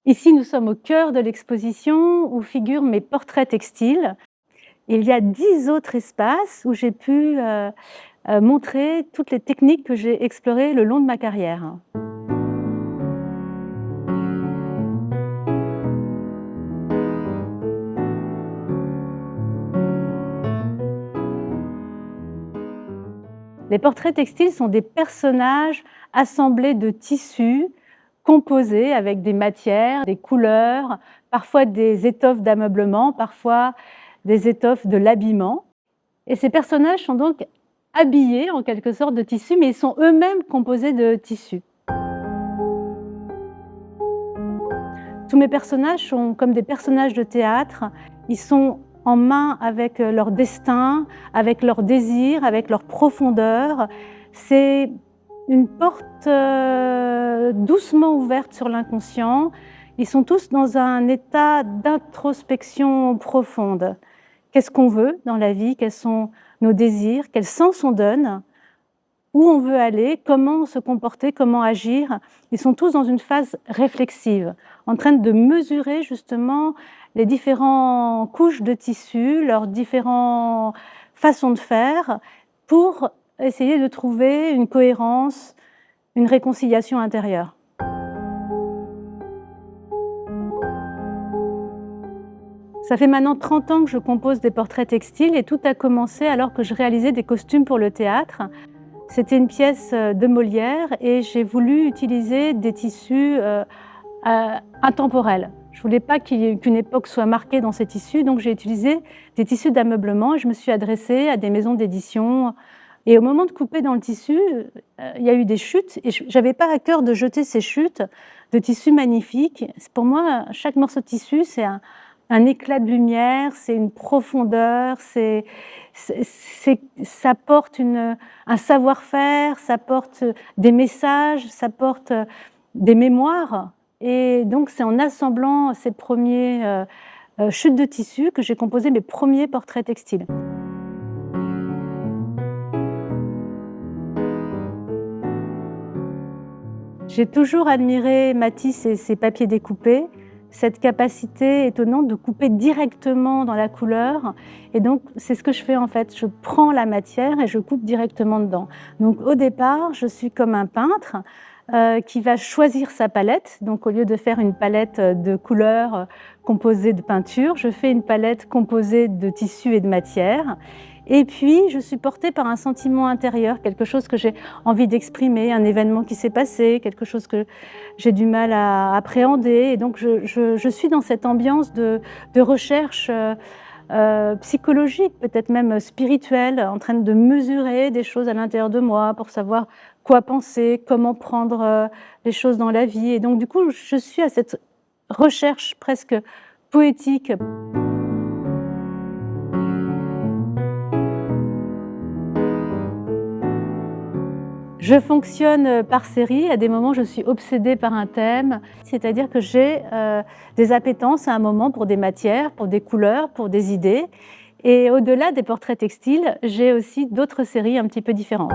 Ici, nous sommes au cœur de l'exposition où figurent mes portraits textiles. Il y a 10 autres espaces où j'ai pu montrer toutes les techniques que j'ai explorées le long de ma carrière. Les portraits textiles sont des personnages assemblés de tissus, composés avec des matières, des couleurs, parfois des étoffes d'ameublement, parfois des étoffes de l'habillement. Et ces personnages sont donc habillés en quelque sorte de tissu, mais ils sont eux-mêmes composés de tissus. Tous mes personnages sont comme des personnages de théâtre. Ils sont en main avec leur destin, avec leurs désirs, avec leur profondeur. C'est une porte doucement ouverte sur l'inconscient. Ils sont tous dans un état d'introspection profonde. Qu'est-ce qu'on veut dans la vie? Quels sont nos désirs? Quel sens on donne? Où on veut aller? Comment se comporter? Comment agir? Ils sont tous dans une phase réflexive, en train de mesurer justement les différentes couches de tissu, leurs différentes façons de faire, pour essayer de trouver une cohérence, une réconciliation intérieure. Ça fait maintenant 30 ans que je compose des portraits textiles et tout a commencé alors que je réalisais des costumes pour le théâtre. C'était une pièce de Molière et j'ai voulu utiliser des tissus intemporels. Je ne voulais pas qu'une époque soit marquée dans ces tissus, donc j'ai utilisé des tissus d'ameublement et je me suis adressée à des maisons d'édition. Et au moment de couper dans le tissu, il y a eu des chutes et je n'avais pas à cœur de jeter ces chutes de tissus magnifiques. Pour moi, chaque morceau de tissu, c'est un éclat de lumière, c'est une profondeur, ça porte un savoir-faire, ça porte des messages, ça porte des mémoires. Et donc, c'est en assemblant ces premiers chutes de tissu que j'ai composé mes premiers portraits textiles. J'ai toujours admiré Matisse et ses papiers découpés, cette capacité étonnante de couper directement dans la couleur. Et donc, c'est ce que je fais en fait. Je prends la matière et je coupe directement dedans. Donc, au départ, je suis comme un peintre qui va choisir sa palette. Donc, au lieu de faire une palette de couleurs composée de peinture, je fais une palette composée de tissus et de matière. Et puis, je suis portée par un sentiment intérieur, quelque chose que j'ai envie d'exprimer, un événement qui s'est passé, quelque chose que j'ai du mal à appréhender. Et donc, je suis dans cette ambiance de recherche psychologique, peut-être même spirituelle, en train de mesurer des choses à l'intérieur de moi pour savoir quoi penser, comment prendre les choses dans la vie. Et donc, du coup, je suis à cette recherche presque poétique. Je fonctionne par série. À des moments, je suis obsédée par un thème, c'est-à-dire que j'ai des appétences à un moment pour des matières, pour des couleurs, pour des idées. Et au-delà des portraits textiles, j'ai aussi d'autres séries un petit peu différentes.